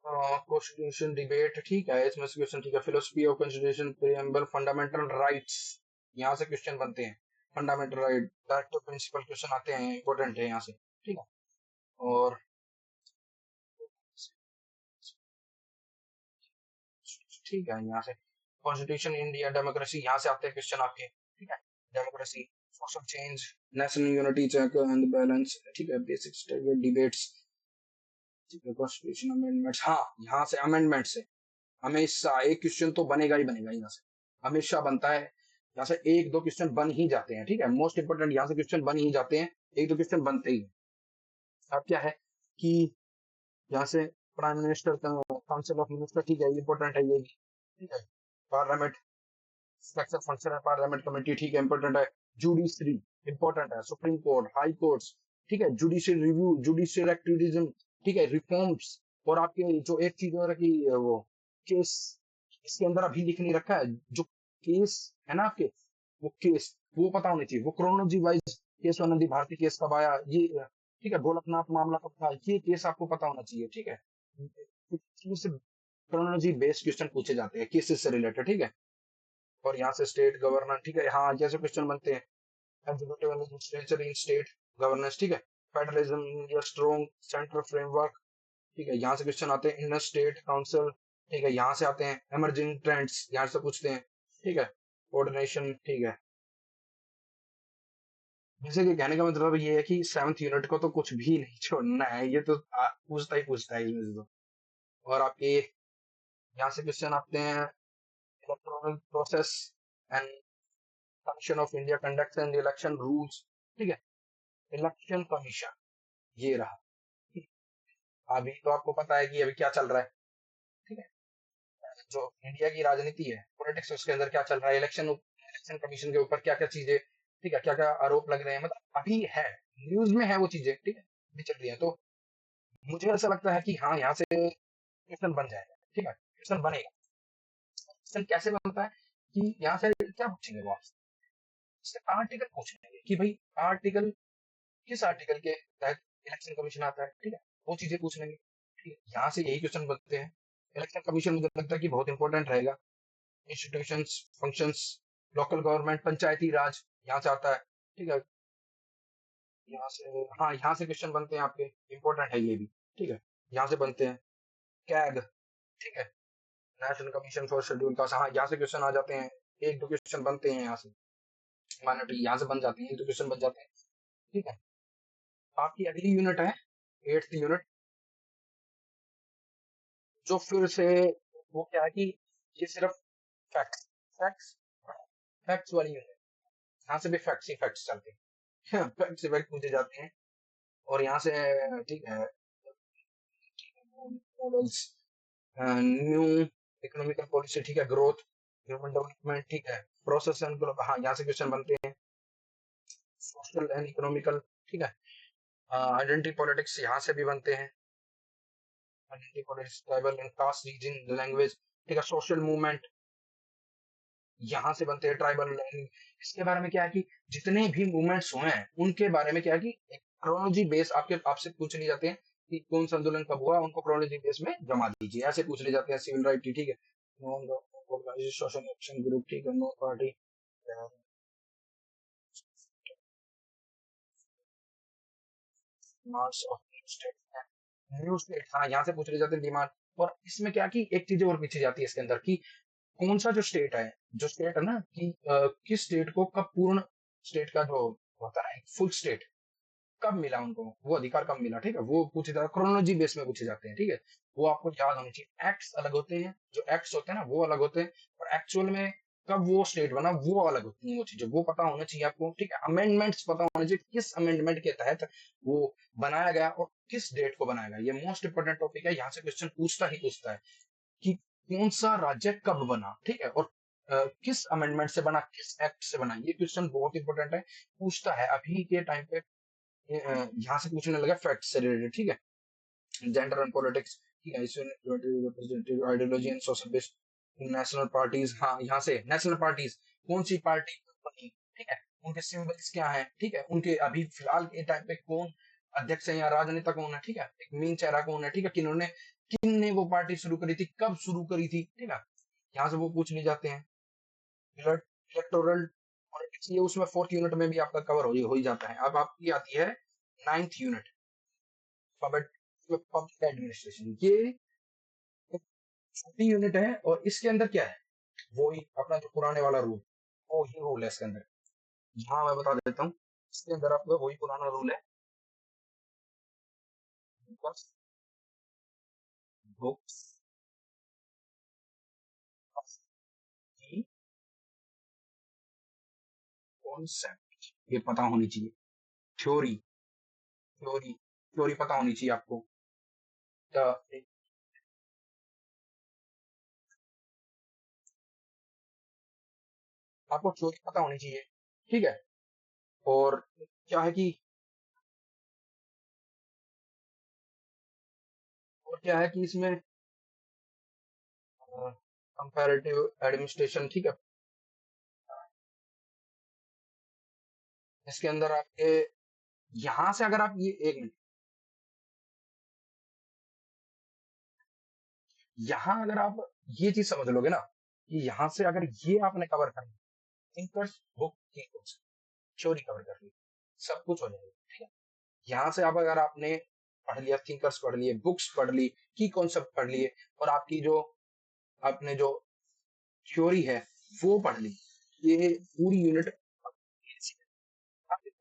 कॉन्स्टिट्यूशन डिबेट, ठीक है, इसमें से क्वेश्चन, ठीक है, philosophy of constitution, preamble, fundamental rights, यहाँ से क्वेश्चन बनते हैं, fundamental right, directive principle question आते हैं, इंपॉर्टेंट है यहाँ से, ठीक है। और ठीक है, यहाँ से कॉन्स्टिट्यूशन इंडिया, डेमोक्रेसी, यहाँ से आते हैं क्वेश्चन आपके, ठीक है, democracy, social change, national unity, check and balance, ठीक है, बेसिक डिबेट्स, ठीक है, कॉन्स्टिट्यूशन अमेंडमेंट्स, हाँ यहाँ से अमेंडमेंट से हमेशा एक क्वेश्चन तो बनेगा ही बनेगा, यहाँ से हमेशा बनता है, यहाँ से एक दो क्वेश्चन बन ही जाते हैं, ठीक है, मोस्ट इंपोर्टेंट, यहाँ से क्वेश्चन बन ही जाते हैं, एक दो क्वेश्चन बनते ही। अब क्या है कि यहाँ से prime minister, council of minister, ठीक है, इंपॉर्टेंट है ये भी, ठीक है, पार्लियामेंट, स्ट्रक्चर फंक्शन है पार्लियामेंट कमेटी, ठीक है, इंपॉर्टेंट है। जुडिशरी इंपॉर्टेंट है, सुप्रीम कोर्ट, हाई कोर्ट्स, ठीक है, जुडिशियल रिव्यू, जुडिशियल एक्टिविज्म, ठीक है, रिफॉर्म्स, और आपके जो एक चीज और है कि वो केस, इसके अंदर अभी लिख नहीं रखा है, जो केस है ना आपके, वो केस वो पता होनी चाहिए, वो chronology wise, case Nandi Bharati case कब आया, ये ठीक है, गोलकनाथ मामला कब था, ये केस आपको पता होना चाहिए, ठीक है। क्रोनोलॉजी बेस्ड क्वेश्चन पूछे जाते हैं केसेस से रिलेटेड, ठीक है। और यहाँ से स्टेट गवर्नर, ठीक है, हाँ जैसे क्वेश्चन बनते हैं executive and legislature in state governance, ठीक है, फेडरलिज्म या स्ट्रॉन्ग सेंट्रल फ्रेमवर्क, ठीक है, यहाँ से क्वेश्चन आते हैं इन स्टेट काउंसिल, ठीक है, यहाँ से आते हैं इमर्जिंग ट्रेंड्स, यहाँ से पूछते हैं, ठीक है, कोऑर्डिनेशन, ठीक है। जैसे कि कहने का मतलब ये है कि 7th यूनिट को तो कुछ भी नहीं छोड़ना है, ये तो पूछता ही पूछता है इसमें से तो। और आपके यहाँ से क्वेश्चन आते हैं electoral process and commission of India conduct and election rules, ठीक है, इलेक्शन कमीशन, ये रहा। अभी तो आपको पता है कि अभी क्या चल रहा है, ठीक है, जो इंडिया की राजनीति है पॉलिटिक्स, उसके अंदर क्या चल रहा है, इलेक्शन कमीशन के ऊपर क्या क्या चीजें, ठीक है, क्या क्या आरोप लग रहे हैं, मतलब अभी है, न्यूज में है वो चीजें, ठीक है, अभी चल रही है। तो मुझे ऐसा लगता है कि हाँ यहाँ से क्वेश्चन बन जाएगा, ठीक है, क्वेश्चन बनेगा। क्वेश्चन कैसे बनता है कि यहाँ से क्या पूछेंगे वो आपसे, आर्टिकल पूछेंगे कि भाई आर्टिकल, किस आर्टिकल के तहत इलेक्शन कमीशन आता है, ठीक है, वो चीजें पूछ लेंगे, ठीक है। यहाँ से यही क्वेश्चन बनते हैं। इलेक्शन कमीशन मुझे लगता है कि बहुत इंपॉर्टेंट रहेगा। इंस्टीट्यूशंस, फंक्शंस, लोकल गवर्नमेंट, पंचायती राज, यहाँ से आता है, ठीक है। यहाँ से, हाँ यहाँ से क्वेश्चन बनते हैं आपके, इंपॉर्टेंट है ये भी, ठीक है, यहाँ से बनते हैं। कैग, ठीक है, national commission for schedule caste, हाँ यहाँ से क्वेश्चन आ जाते हैं, एक दो क्वेश्चन बनते हैं यहाँ से, माइनॉरिटी यहाँ से बन जाती है, एक दो क्वेश्चन बन जाते हैं, ठीक है। आपकी अगली यूनिट है 8th यूनिट, जो फिर से वो क्या है कि ये सिर्फ फैक्ट्स, फैक्ट्स, फैक्ट्स वाली यूनिट, यहाँ से भी फैक्ट्स ही फैक्ट्स चलते हैं फैक्ट्स से फैक्ट पूछे जाते हैं। और यहाँ से, ठीक है, मॉडल्स, न्यू इकोनॉमिकल पॉलिसी, ठीक है, ग्रोथ, ह्यूमन डेवलपमेंट, ठीक है, प्रोसेस एंड ग्रोथ, हाँ यहाँ से क्वेश्चन बनते हैं। सोशल एंड इकोनॉमिकल, ठीक है, आइडेंटिटी पॉलिटिक्स, यहाँ से भी बनते हैं। Identity politics, tribal and caste, region, language, ठीक है, सोशल मूवमेंट, यहाँ से बनते हैं। ट्राइबल, इसके बारे में क्या है कि जितने भी मूवमेंट्स हुए हैं उनके बारे में क्या है कि क्रोनोलॉजी बेस आपके आपसे पूछ लिए जाते हैं कि कौन सा आंदोलन कब हुआ, उनको क्रोनोलॉजी बेस में जमा दीजिए, ऐसे पूछ लिए जाते हैं। सिविल राइट, ठीक है, सोशल एक्शन ग्रुप, ठीक है, no party, march of new state, हाँ यहाँ से पूछ लिए जाते हैं डिमांड। और इसमें क्या कि एक चीज और पूछी जाती है इसके अंदर कि कौन सा जो स्टेट है, जो स्टेट है ना कि किस स्टेट को कब पूर्ण स्टेट का जो होता है फुल स्टेट कब मिला उनको, वो अधिकार कब मिला, ठीक है, वो पूछे जाते हैं, क्रोनोलॉजी बेस में पूछे जाते हैं, ठीक है। वो आपको याद होनी चाहिए। एक्ट्स अलग होते हैं, जो एक्ट्स होते हैं ना वो अलग होते हैं, और एक्चुअल में कब वो स्टेट बना वो अलग होती है, वो चीजें वो पता होना चाहिए आपको, ठीक है। अमेंडमेंट्स पता होना चाहिए, किस अमेंडमेंट के तहत वो बनाया गया और किस डेट को बनाया गया, ये मोस्ट इंपोर्टेंट टॉपिक है। यहाँ से क्वेश्चन पूछता ही पूछता है कि कौन सा राज्य कब बना, ठीक है, और किस अमेंडमेंट से बना, किस एक्ट से बना, ये क्वेश्चन बहुत इंपॉर्टेंट है, पूछता है अभी के टाइम पे। यहाँ से पूछने लगा फैक्ट से रिलेटेड, ठीक है, जेंडर एंड पॉलिटिक्स, ठीक है, representative ideology and social based national parties, हाँ यहाँ से नेशनल पार्टीज कौन सी पार्टी बनी, ठीक है, उनके सिंबल्स क्या है, ठीक है, उनके अभी फिलहाल के टाइम पे कौन अध्यक्ष है या राजनेता कौन है, ठीक है, एक मेन चेहरा कौन है, ठीक है, किन्होंने किन ने वो पार्टी शुरू करी थी, कब शुरू करी थी, ठीक है, यहाँ से वो पूछ लिए जाते हैं। इलेक्टोरल पॉलिटिक्स, ये उसमें 4th यूनिट में भी आपका कवर हो ही जाता है। अब आपकी आती है 9th यूनिट, पब्लिक एडमिनिस्ट्रेशन, ये एक छोटी यूनिट है और इसके अंदर क्या है, वो ही अपना जो पुराने वाला रूल, वो ही रूल है इसके अंदर। हाँ मैं बता देता हूँ, इसके अंदर आपका वही पुराना रूल है, बस बुक्स की कॉन्सेप्ट ये पता होनी चाहिए, थ्योरी, थ्योरी पता होनी चाहिए आपको। तो आपको थ्योरी पता होनी चाहिए, ठीक है। और क्या है कि, और क्या है कि इसमें कंपैरेटिव एडमिनिस्ट्रेशन, ठीक है, इसके अंदर आपके यहाँ से अगर आप ये एक मिनट, यहाँ अगर आप ये चीज समझ लोगे ना कि यहाँ से अगर ये आपने कवर कर लिया, थिंकर्स बुक की थ्योरी कवर कर ली, सब कुछ हो जाएगा, ठीक है। यहाँ से अब अगर आपने पढ़ लिया, थिंकर्स पढ़ लिए, बुक्स पढ़ ली, की कॉन्सेप्ट पढ़ लिए, और आपकी जो आपने जो थ्योरी है वो पढ़ ली, ये पूरी यूनिट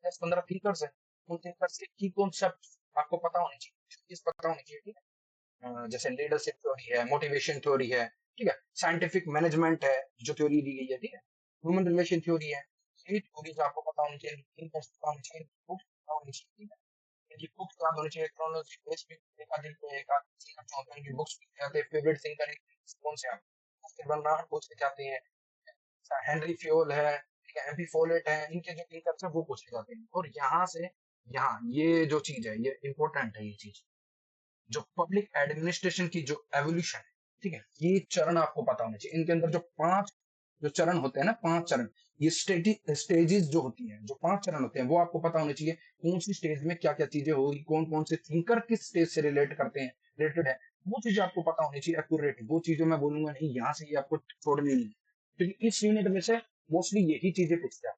10-15 थिंकर्स है, उन थिंकर्स के की कॉन्सेप्ट आपको पता होनी चाहिए, चीज पता होनी चाहिए, ठीक है। जैसे लीडरशिप थ्योरी है, मोटिवेशन थ्योरी है, ठीक है, साइंटिफिक मैनेजमेंट है जो थ्योरी दी गई है, ठीक है, ह्यूमन रिलेशन थ्योरी है, ये थ्योरीज आपको पता होनी चाहिए, थिंकर्स पता होनी चाहिए, बुक्स पता होनी चाहिए, ठीक है। इनकी बुक्स याद होनी चाहिए, क्रोनोलॉजी बेस पे एक आध दिन पे एक आध थिंकर जो होते हैं इनकी बुक्स भी आते हैं, फेवरेट थिंकर कौन से आप उसके बर्नार्ड पूछ के जाते हैं, हेनरी फ्योल है, ठीक है, एम्पी फोलेट है, इनके जो थिंकर्स है वो पूछे जाते हैं। और यहाँ से यहाँ ये जो चीज है ये इंपॉर्टेंट है, ये चीज जो पब्लिक एडमिनिस्ट्रेशन की जो एवोल्यूशन है, ठीक है, ये चरण आपको पता होने चाहिए। इनके अंदर जो 5 जो चरण होते हैं ना, 5 चरण, ये स्टेजेस जो होती हैं, जो 5 चरण होते हैं वो आपको पता होने चाहिए, कौन सी स्टेज में क्या क्या चीजें होगी, कौन कौन से थिंकर किस स्टेज से रिलेट करते हैं, रिलेटेड है, वो चीजें आपको पता होनी चाहिए एक्यूरेट। वो चीजें मैं बोलूंगा नहीं यहाँ से ये आपको छोड़नी नहीं है, क्योंकि इस यूनिट में से मोस्टली यही चीजें पूछते हैं,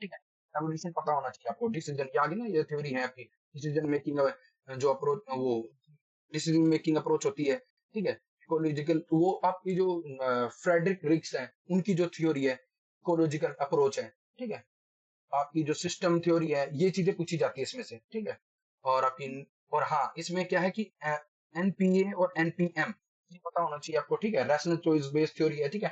ठीक है। एवोल्यूशन पता होना चाहिए आपको, डिसीजन की आगे ना ये थ्योरी है आपकी, डिसीजन मेकिंग जो अप्रोच वो डिसीजन मेकिंग अप्रोच होती है, ठीक है। इकोलॉजिकल वो आपकी जो फ्रेडरिक रिक्स है उनकी जो थ्योरी है, इकोलॉजिकल अप्रोच है, ठीक है। आपकी जो सिस्टम थ्योरी है ये चीजें पूछी जाती है इसमें से, ठीक है। और आपकी और हाँ इसमें क्या है कि एनपीए और एनपीएम ये पता होना चाहिए आपको, ठीक है। रैशनल चॉइस बेस्ड थ्योरी है, ठीक है।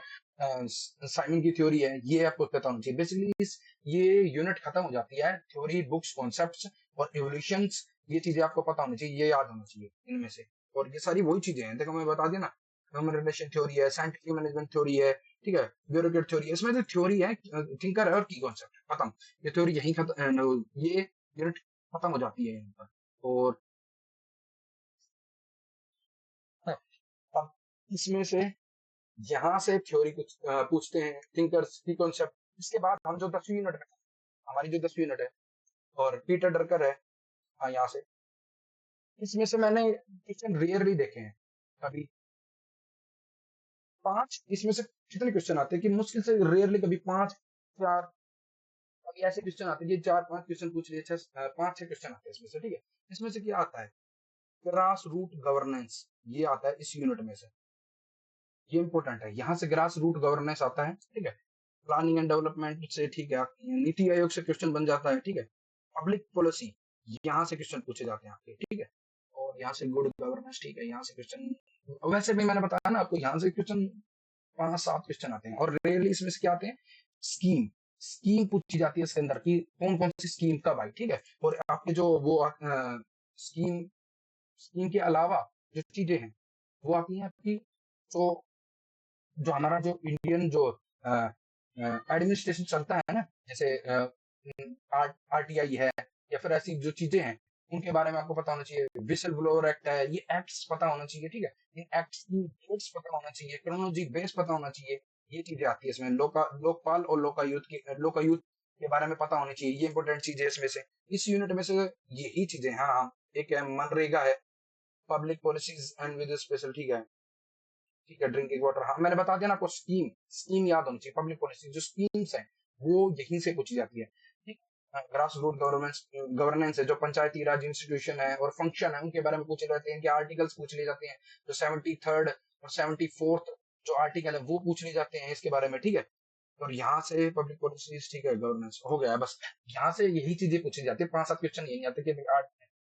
साइमन की थ्योरी है, ये आपको पता होना चाहिए। बेसिकली ये यूनिट खत्म हो जाती है, थ्योरी, बुक्स, कॉन्सेप्ट्स और इवोल्यूशंस, ये चीजें आपको पता होनी चाहिए, ये याद होना चाहिए इनमें से। और ये सारी वही चीजें हैं, देखो मैं बता दिया ना, ह्यूमन रिलेशन थ्योरी है, साइंटिफिक मैनेजमेंट थ्योरी है, ठीक है, ब्यूरोक्रेट थ्योरी है। इसमें जो थ्योरी है, थिंकर है और की कॉन्सेप्ट खत्म, ये थ्योरी यही खत्म, ये यूनिट खत्म हो जाती है यहाँ पर। और हाँ, अब इसमें से यहाँ से थ्योरी कुछ पूछते हैं, थिंकर्स की कॉन्सेप्ट। इसके बाद हम जो 10वीं यूनिट है, हमारी जो 10वीं यूनिट है, और पीटर ड्रकर है, हाँ यहाँ से, इसमें से मैंने क्वेश्चन रेयरली देखे हैं, कभी 5, इसमें से कितने क्वेश्चन आते हैं कि मुश्किल से रेयरली कभी 5 4, कभी ऐसे क्वेश्चन आते हैं कि 4-5 क्वेश्चन पूछ लिए, 5-6 क्वेश्चन आते हैं इसमें से, ठीक है। इसमें से क्या आता है, ग्रास रूट गवर्नेंस, ये आता है इस यूनिट में से, ये इंपॉर्टेंट है। यहाँ से ग्रास रूट गवर्नेंस आता है, ठीक है। प्लानिंग एंड डेवलपमेंट से, ठीक है, नीति आयोग से क्वेश्चन बन जाता है, ठीक है। पब्लिक पॉलिसी, यहाँ से क्वेश्चन पूछे जाते हैं आपके, ठीक है। और यहाँ से गुड गवर्नेंस, ठीक है, यहाँ से क्वेश्चन, वैसे भी मैंने बताया ना आपको, यहाँ से क्वेश्चन 5-7 क्वेश्चन आते हैं। और रेयरली इसमें से क्या आते हैं, स्कीम, स्कीम पूछी जाती है इसके अंदर की, कौन कौन सी स्कीम कब आई, ठीक है। और आपके जो वो स्कीम स्कीम के अलावा जो चीजें हैं वो आती हैं आपकी, जो जो हमारा जो इंडियन जो एडमिनिस्ट्रेशन चलता है ना, जैसे आरटीआई है, या फिर ऐसी जो चीजें हैं उनके बारे में आपको पता होना चाहिए। विसल ब्लोअर एक्ट है, ये एक्ट्स पता होना चाहिए, ठीक है। इन एक्ट्स की डेट्स पता होना चाहिए, क्रोनोलॉजी बेस पता होना चाहिए, ये चीजें आती है इसमें। लोकपाल और लोकायुक्त के बारे में पता होनी चाहिए, ये इंपॉर्टेंट चीजें इसमें से, इस यूनिट में से यही चीजें। हाँ हाँ, एक है मनरेगा है, public policies and with special, ठीक है, ठीक है, ड्रिंकिंग वाटर, हाँ मैंने बता दिया ना आपको, स्कीम स्कीम याद होनी चाहिए। पब्लिक पॉलिसी जो स्कीम्स है वो यहीं से पूछी जाती है, ठीक। ग्रास रूट गवर्नेंस है, जो पंचायती राज इंस्टीट्यूशन है और फंक्शन है उनके बारे में पूछे जाते हैं, इनके आर्टिकल्स पूछ लिए जाते हैं, जो 73rd और 74th जो आर्टिकल है वो पूछ लिए जाते हैं इसके बारे में, ठीक है। और यहाँ से पब्लिक पॉलिसी, ठीक है, गवर्नेंस हो गया बस, यहाँ से यही चीजें पूछी जाती है, 5-7 क्वेश्चन यही आते हैं कि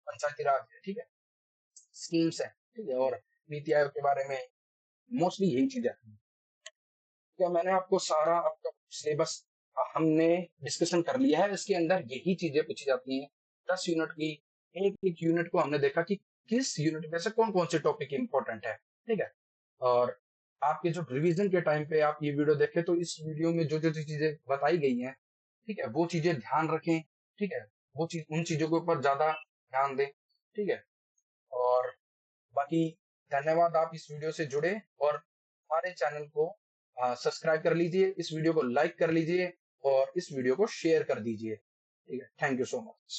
पंचायती राज है, ठीक है, स्कीम्स है, ठीक है, और नीति आयोग के बारे में मोस्टली यही चीजें आती हैं। क्या मैंने आपको सारा आपका सिलेबस हमने डिस्कशन कर लिया है, इसके अंदर यही चीजें पूछी जाती हैं 10 यूनिट की। एक एक यूनिट को हमने देखा कि किस यूनिट में से कौन कौन से टॉपिक इंपॉर्टेंट है, ठीक है। और आपके जो रिवीजन के टाइम पे आप ये वीडियो देखें तो इस वीडियो में जो जो चीजें बताई गई हैं, ठीक है, वो चीजें ध्यान रखें, ठीक है, वो चीज उन चीजों के ऊपर ज्यादा ध्यान दें, ठीक है। और बाकी धन्यवाद, आप इस वीडियो से जुड़े और हमारे चैनल को सब्सक्राइब कर लीजिए, इस वीडियो को लाइक कर लीजिए और इस वीडियो को शेयर कर दीजिए, ठीक है। Thank you so much.